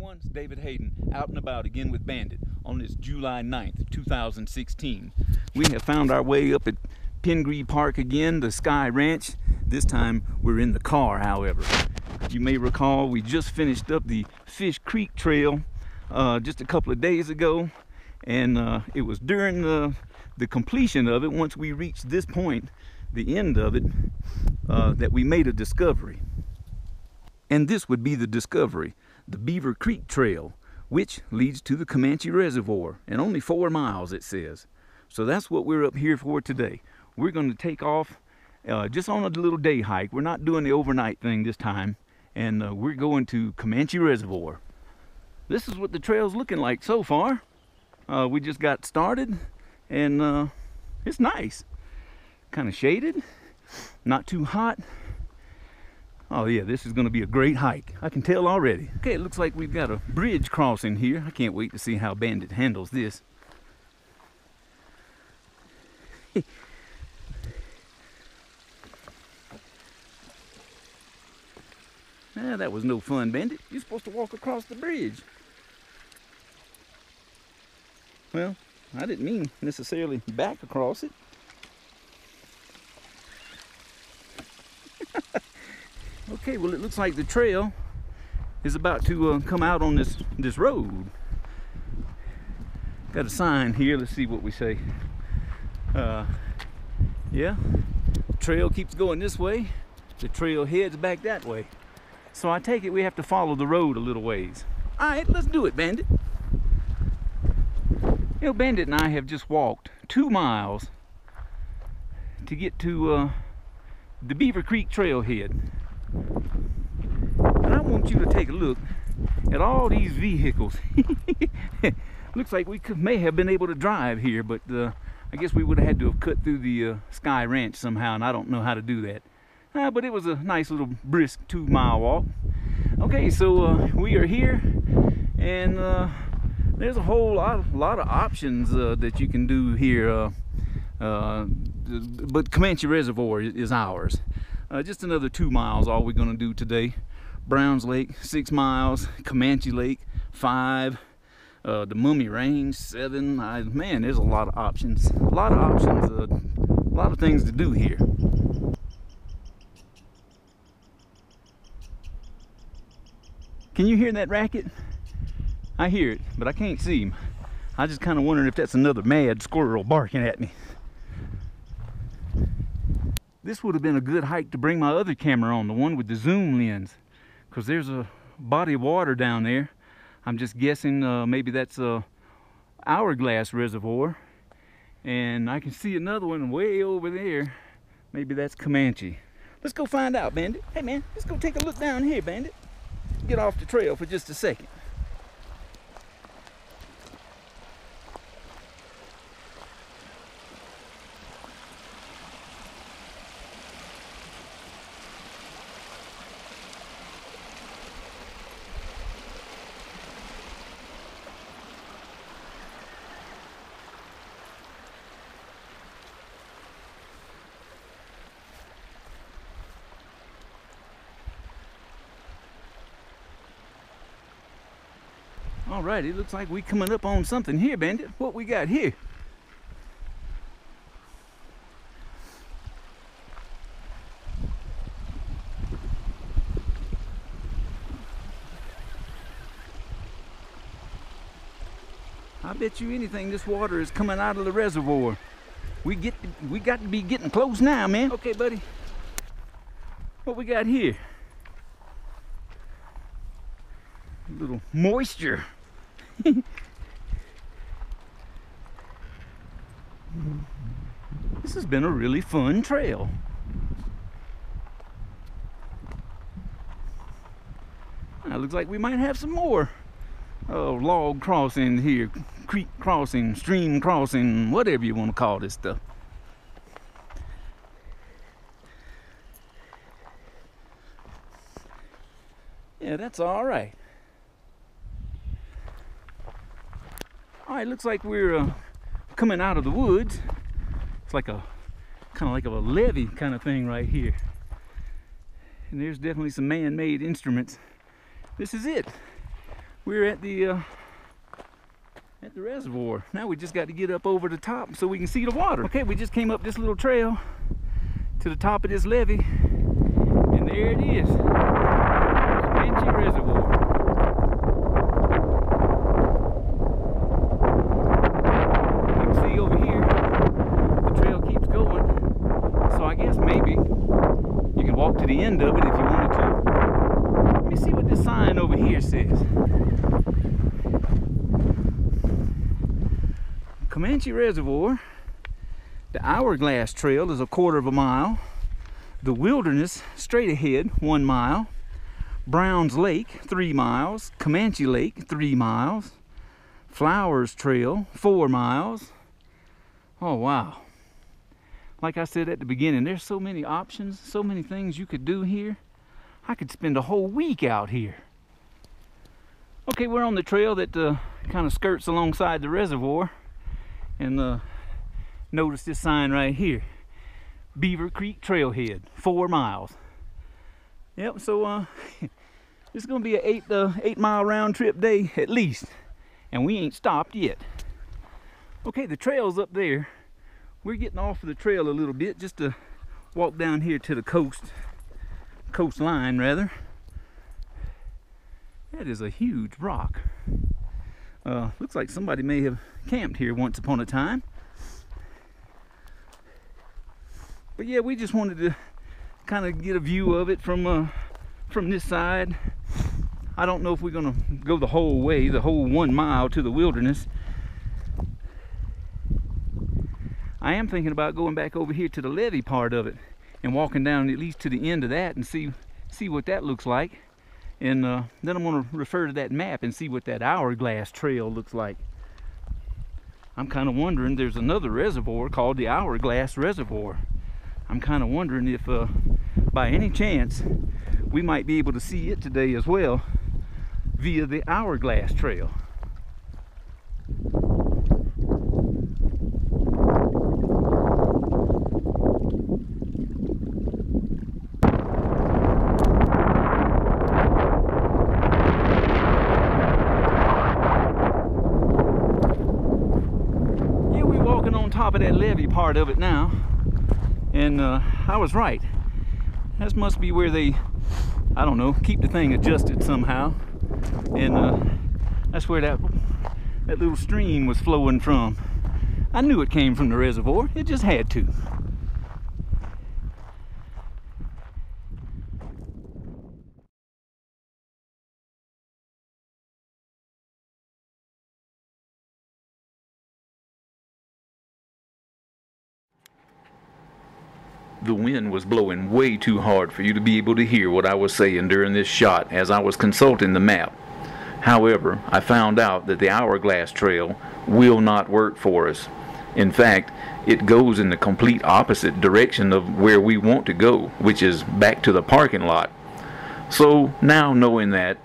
everyone, it's David Hayden, out and about again with Bandit on this July 9th, 2016. We have found our way up at Pingree Park again, the Sky Ranch. This time we're in the car, however. You may recall we just finished up the Fish Creek Trail just a couple of days ago, and it was during the completion of it, once we reached this point, the end of it, that we made a discovery. And this would be the discovery, the Beaver Creek Trail, which leads to the Comanche Reservoir, and only 4 miles it says. So that's what we're up here for today. We're going to take off just on a little day hike. We're not doing the overnight thing this time, and we're going to Comanche Reservoir. This is what the trail's looking like so far. We just got started, and it's nice. Kind of shaded, not too hot. Oh yeah, this is going to be a great hike. I can tell already. Okay, it looks like we've got a bridge crossing here. I can't wait to see how Bandit handles this. That was no fun, Bandit. You're supposed to walk across the bridge. Well, I didn't mean necessarily back across it. Okay, well, it looks like the trail is about to come out on this road. Got a sign here. Let's see what we say. Yeah, the trail keeps going this way. The trail heads back that way. So I take it we have to follow the road a little ways. All right, let's do it, Bandit. You know, Bandit and I have just walked 2 miles to get to the Beaver Creek Trailhead. And I want you to take a look at all these vehicles. Looks like we may have been able to drive here, but I guess we would have had to have cut through the Sky Ranch somehow, and I don't know how to do that. But it was a nice little brisk 2-mile walk. Okay, so we are here, and there's a whole lot of options that you can do here, but Comanche Reservoir is ours. Just another 2 miles, all we're going to do today. Browns Lake, 6 miles. Comanche Lake, 5. The Mummy Range, 7. Man, there's a lot of options. A lot of things to do here. Can you hear that racket? I hear it, but I can't see him. I just kind of wondering if that's another mad squirrel barking at me. This would have been a good hike to bring my other camera on, the one with the zoom lens, because there's a body of water down there. I'm just guessing maybe that's a Hourglass Reservoir, and I can see another one way over there. Maybe that's Comanche. Let's go find out, Bandit. Hey man, let's go take a look down here, Bandit. Get off the trail for just a second. All right, it looks like we coming up on something here, Bandit. What we got here? I bet you anything this water is coming out of the reservoir. We got to be getting close now, man. Okay, buddy. What we got here? A little moisture. This has been a really fun trail. It looks like we might have some more log crossing here, creek crossing, stream crossing, whatever you want to call this stuff. Yeah, that's all right. All right, looks like we're coming out of the woods. It's like a kind of like a levee kind of thing right here. And there's definitely some man-made instruments. This is it. we're at the reservoir. Now we just got to get up over the top so we can see the water. Okay, we just came up this little trail to the top of this levee, and there it is, Comanche Reservoir. You can see over here, the trail keeps going, so I guess maybe you can walk to the end of it if you wanted to. Let me see what this sign over here says. Comanche Reservoir. The Hourglass Trail is 1/4 mile. The Wilderness straight ahead 1 mile. Brown's Lake 3 miles. Comanche Lake 3 miles. Flowers Trail 4 miles. Oh wow. Like I said at the beginning, there's so many options, so many things you could do here. I could spend a whole week out here. Okay, we're on the trail that kind of skirts alongside the reservoir. And notice this sign right here, Beaver Creek Trailhead, 4 miles. Yep, so this is gonna be an 8 mile round trip day at least, and we ain't stopped yet. Okay, the trail's up there. We're getting off of the trail a little bit just to walk down here to the coastline rather. That is a huge rock. Looks like somebody may have camped here once upon a time. But yeah, we just wanted to kind of get a view of it from this side. I don't know if we're gonna go the whole way, the whole 1 mile to the wilderness. I am thinking about going back over here to the levee part of it and walking down at least to the end of that and see what that looks like. And then I'm going to refer to that map and see what that Hourglass Trail looks like. I'm kind of wondering, there's another reservoir called the Hourglass Reservoir. I'm kind of wondering if by any chance we might be able to see it today as well via the Hourglass Trail. Top of that levee part of it now, and I was right. This must be where they, I don't know, keep the thing adjusted somehow, and that's where that little stream was flowing from. I knew it came from the reservoir, it just had to. The wind was blowing way too hard for you to be able to hear what I was saying during this shot as I was consulting the map. However, I found out that the Hourglass Trail will not work for us. In fact, it goes in the complete opposite direction of where we want to go, which is back to the parking lot. So now knowing that,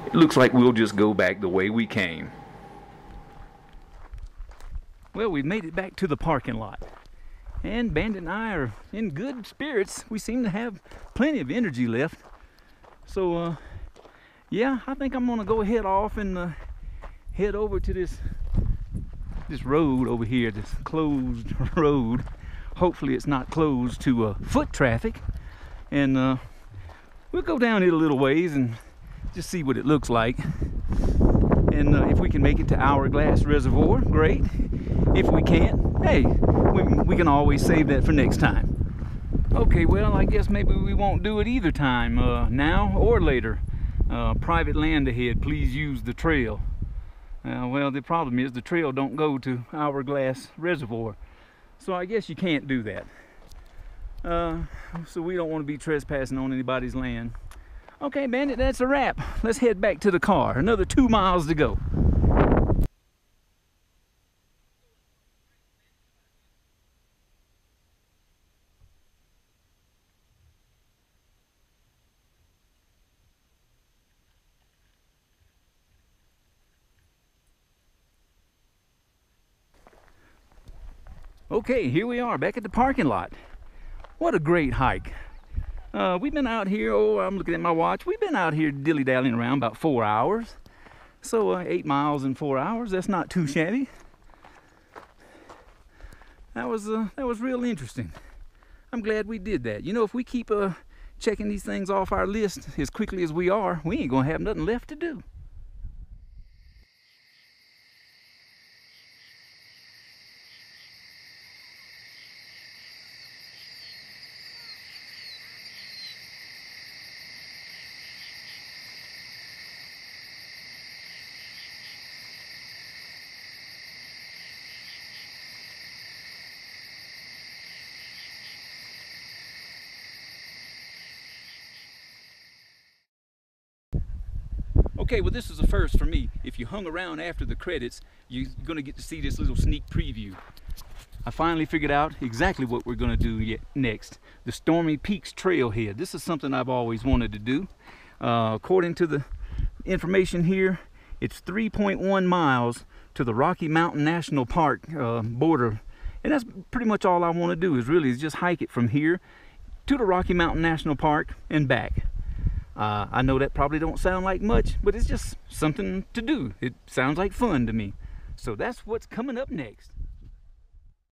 it looks like we'll just go back the way we came. Well, we've made it back to the parking lot. And Bandit and I are in good spirits. We seem to have plenty of energy left. So, yeah, I think I'm gonna go head off and head over to this road over here, this closed road. Hopefully it's not closed to foot traffic. And we'll go down it a little ways and just see what it looks like. And if we can make it to Hourglass Reservoir, great. If we can't, hey, we can always save that for next time. Okay, well, I guess maybe we won't do it either time, now or later. Private land ahead, please use the trail. Well, the problem is the trail don't go to Hourglass Reservoir, so I guess you can't do that. So we don't want to be trespassing on anybody's land. Okay, Bandit, that's a wrap. Let's head back to the car. Another 2 miles to go. Okay, here we are back at the parking lot. What a great hike. We've been out here, I'm looking at my watch. We've been out here dilly-dallying around about 4 hours. So 8 miles in 4 hours, that's not too shabby. That was real interesting. I'm glad we did that. You know, if we keep checking these things off our list as quickly as we are, we ain't gonna have nothing left to do. Okay, well, this is a first for me. If you hung around after the credits, you're gonna get to see this little sneak preview. I finally figured out exactly what we're gonna do next. The Stormy Peaks Trailhead. This is something I've always wanted to do. According to the information here, it's 3.1 miles to the Rocky Mountain National Park border. And that's pretty much all I want to do is just hike it from here to the Rocky Mountain National Park and back. I know that probably don't sound like much, but it's just something to do. It sounds like fun to me. So that's what's coming up next.